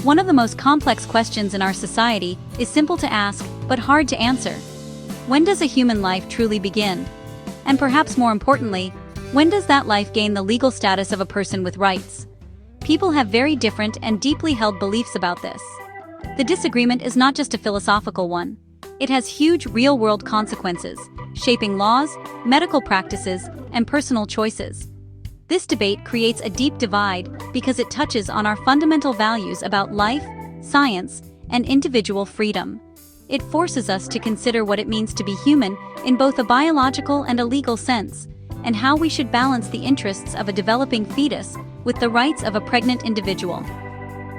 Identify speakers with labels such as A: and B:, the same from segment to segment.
A: One of the most complex questions in our society is simple to ask, but hard to answer. When does a human life truly begin? And perhaps more importantly, when does that life gain the legal status of a person with rights? People have very different and deeply held beliefs about this. The disagreement is not just a philosophical one. It has huge real-world consequences, shaping laws, medical practices, and personal choices. This debate creates a deep divide because it touches on our fundamental values about life, science, and individual freedom. It forces us to consider what it means to be human in both a biological and a legal sense, and how we should balance the interests of a developing fetus with the rights of a pregnant individual.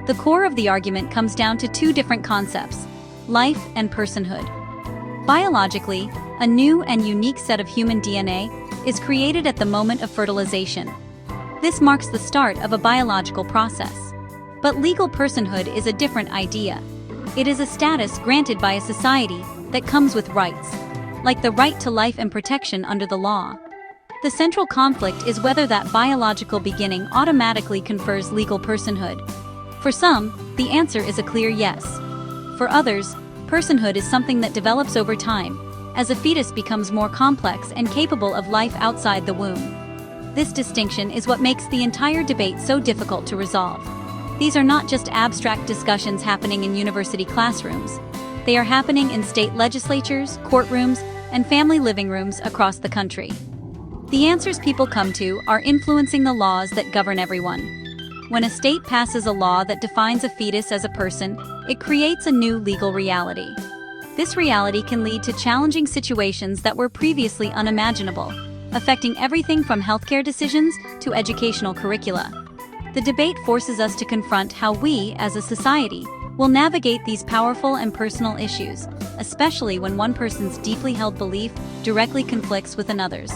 A: The core of the argument comes down to two different concepts: life and personhood. Biologically, a new and unique set of human DNA is created at the moment of fertilization. This marks the start of a biological process. But legal personhood is a different idea. It is a status granted by a society that comes with rights, like the right to life and protection under the law. The central conflict is whether that biological beginning automatically confers legal personhood. For some, the answer is a clear yes. For others, personhood is something that develops over time, as a fetus becomes more complex and capable of life outside the womb. This distinction is what makes the entire debate so difficult to resolve. These are not just abstract discussions happening in university classrooms. They are happening in state legislatures, courtrooms, and family living rooms across the country. The answers people come to are influencing the laws that govern everyone. When a state passes a law that defines a fetus as a person, it creates a new legal reality. This reality can lead to challenging situations that were previously unimaginable, affecting everything from healthcare decisions to educational curricula. The debate forces us to confront how we, as a society, will navigate these powerful and personal issues, especially when one person's deeply held belief directly conflicts with another's.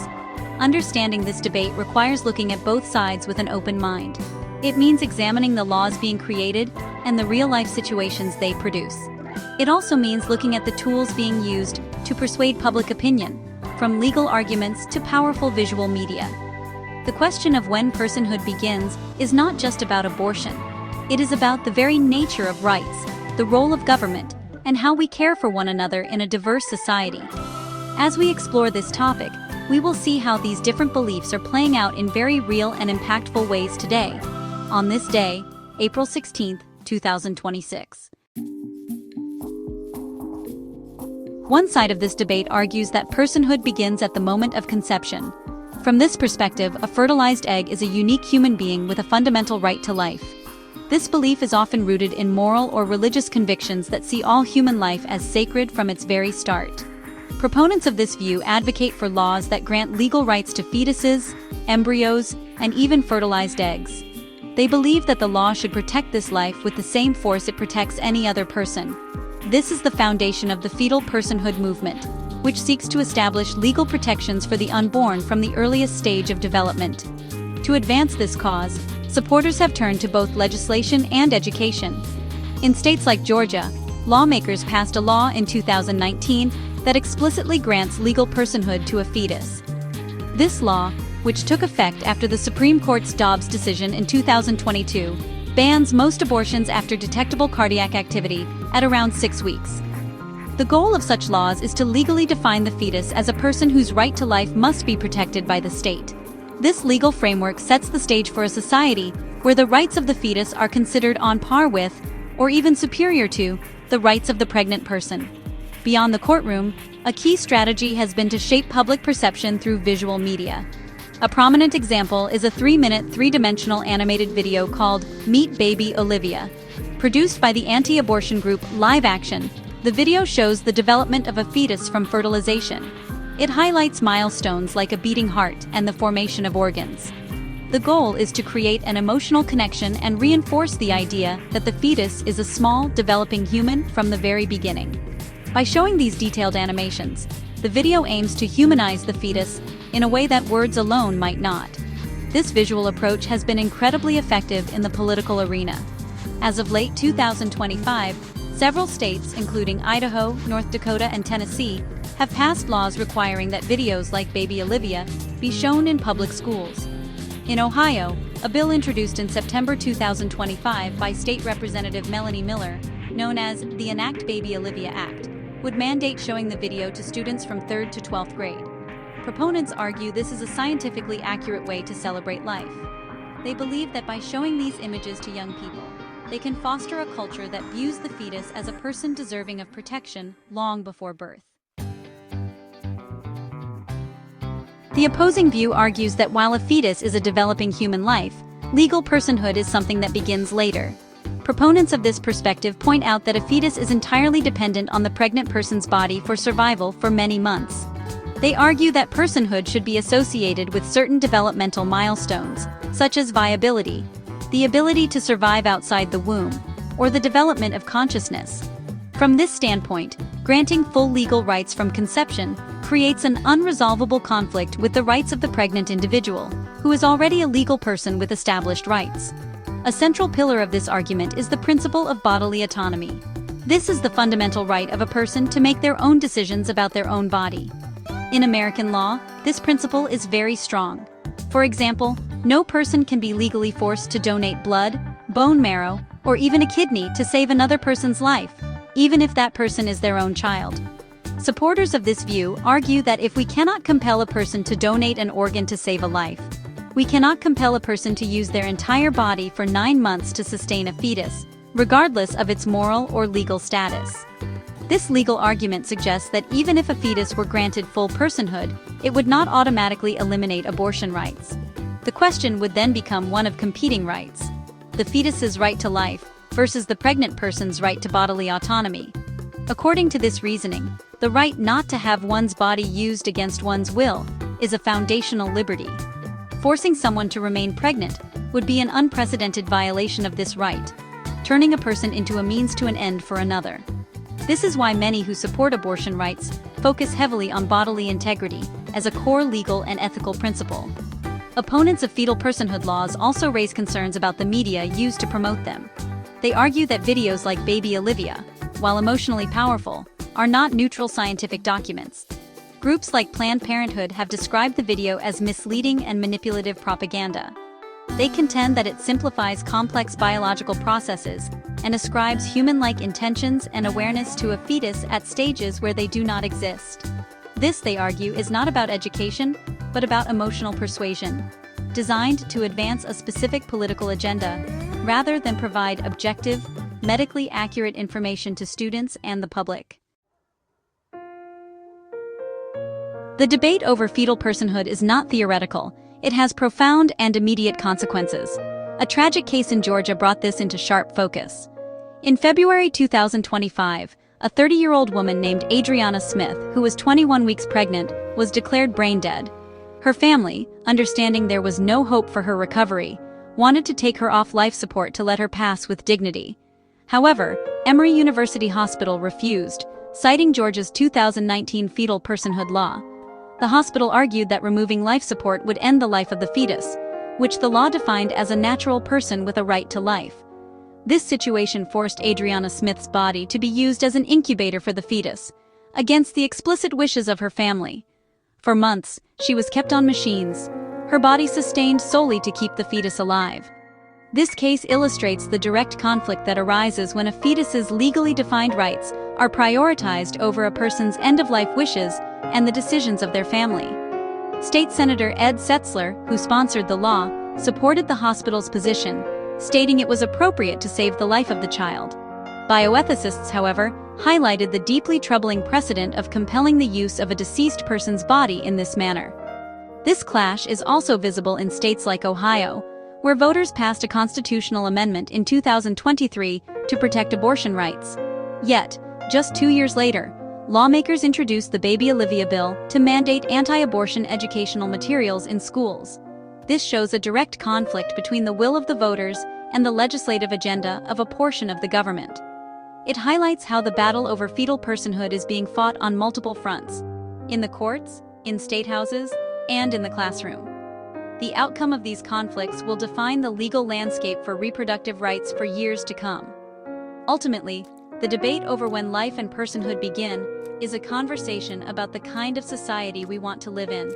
A: Understanding this debate requires looking at both sides with an open mind. It means examining the laws being created and the real-life situations they produce. It also means looking at the tools being used to persuade public opinion, from legal arguments to powerful visual media. The question of when personhood begins is not just about abortion. It is about the very nature of rights, the role of government, and how we care for one another in a diverse society. As we explore this topic, we will see how these different beliefs are playing out in very real and impactful ways today, on this day, April 16, 2026. One side of this debate argues that personhood begins at the moment of conception. From this perspective, a fertilized egg is a unique human being with a fundamental right to life. This belief is often rooted in moral or religious convictions that see all human life as sacred from its very start. Proponents of this view advocate for laws that grant legal rights to fetuses, embryos, and even fertilized eggs. They believe that the law should protect this life with the same force it protects any other person. This is the foundation of the fetal personhood movement, which seeks to establish legal protections for the unborn from the earliest stage of development. To advance this cause, supporters have turned to both legislation and education. In states like Georgia, lawmakers passed a law in 2019 that explicitly grants legal personhood to a fetus. This law, which took effect after the Supreme Court's Dobbs decision in 2022, bans most abortions after detectable cardiac activity at around 6 weeks. The goal of such laws is to legally define the fetus as a person whose right to life must be protected by the state. This legal framework sets the stage for a society where the rights of the fetus are considered on par with, or even superior to, the rights of the pregnant person. Beyond the courtroom, a key strategy has been to shape public perception through visual media. A prominent example is a 3-minute, 3-dimensional animated video called Meet Baby Olivia. Produced by the anti-abortion group Live Action, the video shows the development of a fetus from fertilization. It highlights milestones like a beating heart and the formation of organs. The goal is to create an emotional connection and reinforce the idea that the fetus is a small, developing human from the very beginning. By showing these detailed animations, the video aims to humanize the fetus in a way that words alone might not. This visual approach has been incredibly effective in the political arena. As of late 2025, several states, including Idaho, North Dakota, and Tennessee, have passed laws requiring that videos like Baby Olivia be shown in public schools. In Ohio, A bill introduced in September 2025 by State Representative Melanie Miller, known as the Enact Baby Olivia Act, would mandate showing the video to students from 3rd to 12th grade. Proponents argue this is a scientifically accurate way to celebrate life. They believe that by showing these images to young people, they can foster a culture that views the fetus as a person deserving of protection long before birth. The opposing view argues that while a fetus is a developing human life, legal personhood is something that begins later. Proponents of this perspective point out that a fetus is entirely dependent on the pregnant person's body for survival for many months. They argue that personhood should be associated with certain developmental milestones, such as viability, the ability to survive outside the womb, or the development of consciousness. From this standpoint, granting full legal rights from conception creates an unresolvable conflict with the rights of the pregnant individual, who is already a legal person with established rights. A central pillar of this argument is the principle of bodily autonomy. This is the fundamental right of a person to make their own decisions about their own body. In American law, this principle is very strong. For example, no person can be legally forced to donate blood, bone marrow, or even a kidney to save another person's life, even if that person is their own child. Supporters of this view argue that if we cannot compel a person to donate an organ to save a life, we cannot compel a person to use their entire body for 9 months to sustain a fetus, regardless of its moral or legal status. This legal argument suggests that even if a fetus were granted full personhood, it would not automatically eliminate abortion rights. The question would then become one of competing rights: the fetus's right to life versus the pregnant person's right to bodily autonomy. According to this reasoning, the right not to have one's body used against one's will is a foundational liberty. Forcing someone to remain pregnant would be an unprecedented violation of this right, turning a person into a means to an end for another. This is why many who support abortion rights focus heavily on bodily integrity as a core legal and ethical principle. Opponents of fetal personhood laws also raise concerns about the media used to promote them. They argue that videos like Baby Olivia, while emotionally powerful, are not neutral scientific documents. Groups like Planned Parenthood have described the video as misleading and manipulative propaganda. They contend that it simplifies complex biological processes and ascribes human-like intentions and awareness to a fetus at stages where they do not exist. This, they argue, is not about education, but about emotional persuasion, designed to advance a specific political agenda, rather than provide objective, medically accurate information to students and the public. The debate over fetal personhood is not theoretical. It has profound and immediate consequences. A tragic case in Georgia brought this into sharp focus. In February 2025, a 30-year-old woman named Adriana Smith, who was 21 weeks pregnant, was declared brain dead. Her family, understanding there was no hope for her recovery, wanted to take her off life support to let her pass with dignity. However, Emory University Hospital refused, citing Georgia's 2019 fetal personhood law. The hospital argued that removing life support would end the life of the fetus, which the law defined as a natural person with a right to life. This situation forced Adriana Smith's body to be used as an incubator for the fetus, against the explicit wishes of her family. For months, she was kept on machines, her body sustained solely to keep the fetus alive. This case illustrates the direct conflict that arises when a fetus's legally defined rights are prioritized over a person's end-of-life wishes and the decisions of their family. State Senator Ed Setzler, who sponsored the law, supported the hospital's position, stating it was appropriate to save the life of the child. Bioethicists, however, highlighted the deeply troubling precedent of compelling the use of a deceased person's body in this manner. This clash is also visible in states like Ohio, where voters passed a constitutional amendment in 2023 to protect abortion rights. Yet, just 2 years later, lawmakers introduced the Baby Olivia bill to mandate anti-abortion educational materials in schools. This shows a direct conflict between the will of the voters and the legislative agenda of a portion of the government. It highlights how the battle over fetal personhood is being fought on multiple fronts: in the courts, in state houses, and in the classroom. The outcome of these conflicts will define the legal landscape for reproductive rights for years to come. Ultimately, the debate over when life and personhood begin is a conversation about the kind of society we want to live in.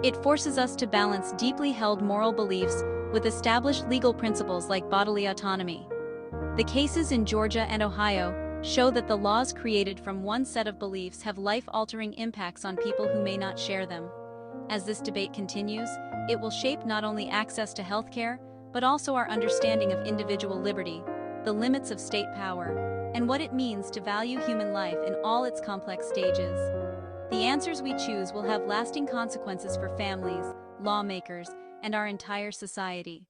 A: It forces us to balance deeply held moral beliefs with established legal principles like bodily autonomy. The cases in Georgia and Ohio show that the laws created from one set of beliefs have life-altering impacts on people who may not share them. As this debate continues, it will shape not only access to healthcare, but also our understanding of individual liberty, the limits of state power, and what it means to value human life in all its complex stages. The answers we choose will have lasting consequences for families, lawmakers, and our entire society.